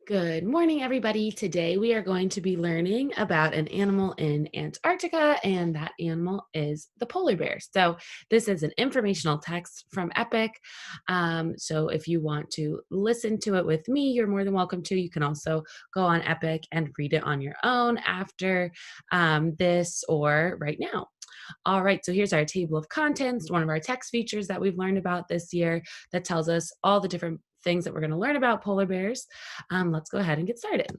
Good morning, everybody. Today we are going to be learning about an animal in Antarctica, and that animal is the polar bear. So, this is an informational text from Epic. So, if you want to listen to it with me, you're more than welcome to. You can also go on Epic and read it on your own after this or right now. All right, so here's our table of contents, one of our text features that we've learned about this year that tells us all the different things that we're going to learn about polar bears. Let's go ahead and get started.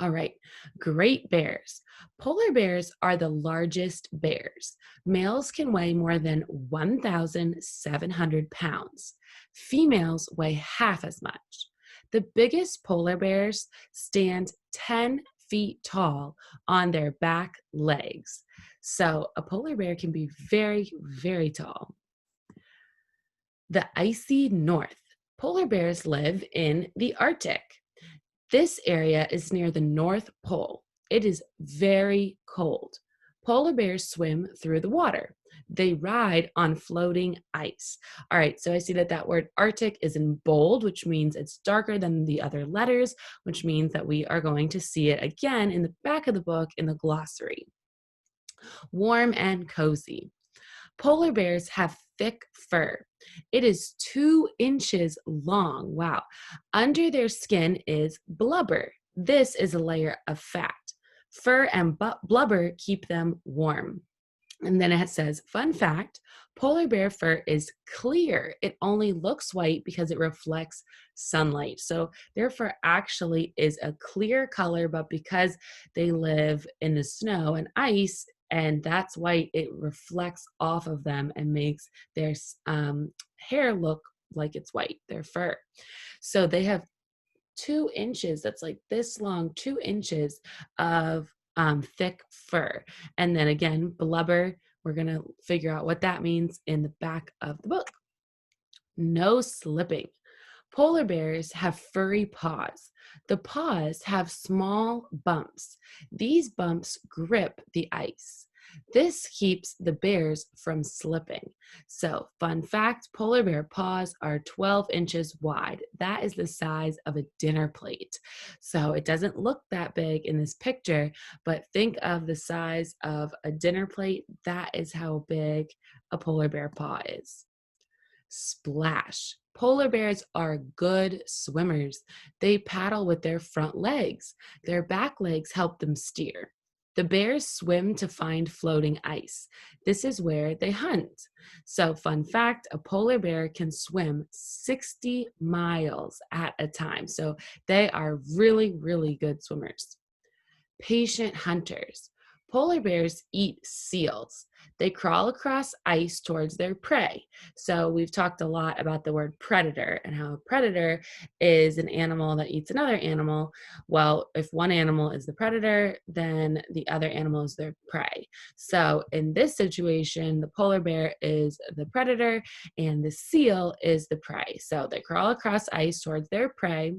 All right, great bears. Polar bears are the largest bears. Males can weigh more than 1,700 pounds. Females weigh half as much. The biggest polar bears stand 10 feet tall on their back legs. So a polar bear can be very, very tall. The icy north. Polar bears live in the Arctic. This area is near the North Pole. It is very cold. Polar bears swim through the water. They ride on floating ice. All right, so I see that that word Arctic is in bold, which means it's darker than the other letters, which means that we are going to see it again in the back of the book in the glossary. Warm and cozy. Polar bears have thick fur. It is 2 inches long. Wow. Under their skin is blubber. This is a layer of fat. Fur and blubber keep them warm. And then it says, fun fact, polar bear fur is clear. It only looks white because it reflects sunlight. So their fur actually is a clear color, but because they live in the snow and ice, and that's white, it reflects off of them and makes their hair look like it's white, their fur. So they have 2 inches, that's like this long, 2 inches of thick fur. And then again, blubber, we're going to figure out what that means in the back of the book. No slipping. Polar bears have furry paws. The paws have small bumps. These bumps grip the ice. This keeps the bears from slipping. So, fun fact, polar bear paws are 12 inches wide. That is the size of a dinner plate. So, it doesn't look that big in this picture, but think of the size of a dinner plate. That is how big a polar bear paw is. Splash. Polar bears are good swimmers. They paddle with their front legs. Their back legs help them steer. The bears swim to find floating ice. This is where they hunt. So, fun fact, a polar bear can swim 60 miles at a time. So, they are really, really good swimmers. Patient hunters. Polar bears eat seals. They crawl across ice towards their prey. So, we've talked a lot about the word predator and how a predator is an animal that eats another animal. Well, if one animal is the predator, then the other animal is their prey. So, in this situation, the polar bear is the predator and the seal is the prey. So, they crawl across ice towards their prey,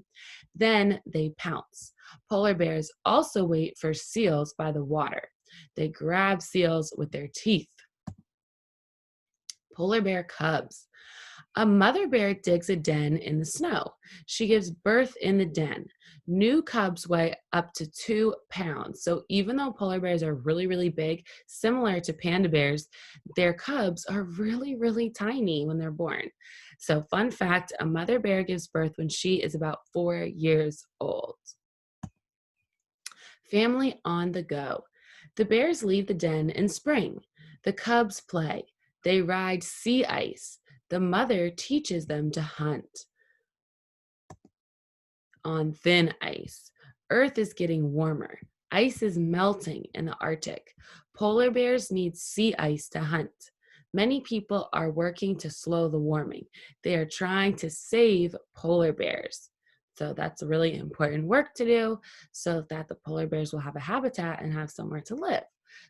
then they pounce. Polar bears also wait for seals by the water. They grab seals with their teeth. Polar bear cubs. A mother bear digs a den in the snow. She gives birth in the den. New cubs weigh up to 2 pounds. So even though polar bears are really, really big, similar to panda bears, their cubs are really, really tiny when they're born. So fun fact, a mother bear gives birth when she is about 4 years old. Family on the go. The bears leave the den in spring. The cubs play. They ride sea ice. The mother teaches them to hunt on thin ice. Earth is getting warmer. Ice is melting in the Arctic. Polar bears need sea ice to hunt. Many people are working to slow the warming. They are trying to save polar bears. So that's really important work to do so that the polar bears will have a habitat and have somewhere to live.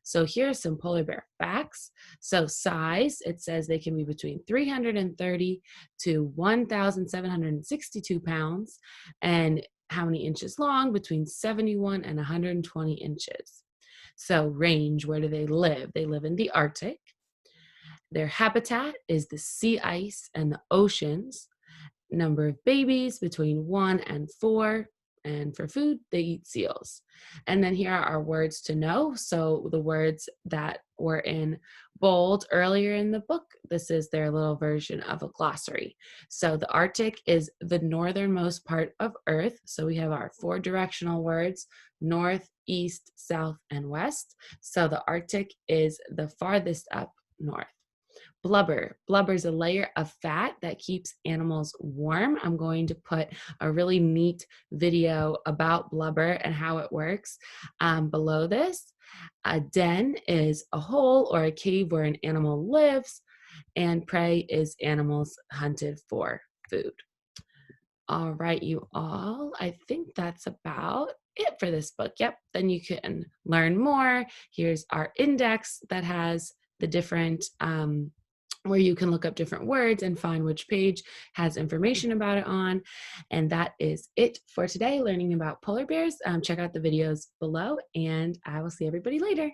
So here's some polar bear facts. So size, it says they can be between 330 to 1,762 pounds. And how many inches long? Between 71 and 120 inches. So range, where do they live? They live in the Arctic. Their habitat is the sea ice and the oceans. Number of babies between 1 and 4. And for food, they eat seals. And then here are our words to know. So the words that were in bold earlier in the book, this is their little version of a glossary. So the Arctic is the northernmost part of Earth. So we have our 4 directional words: north, east, south, and west. So the Arctic is the farthest up north. Blubber. Blubber is a layer of fat that keeps animals warm. I'm going to put a really neat video about blubber and how it works below this. A den is a hole or a cave where an animal lives, and prey is animals hunted for food. All right, you all. I think that's about it for this book. Yep, then you can learn more. Here's our index that has the different where you can look up different words and find which page has information about it on. And that is it for today, learning about polar bears. Check out the videos below, and I will see everybody later.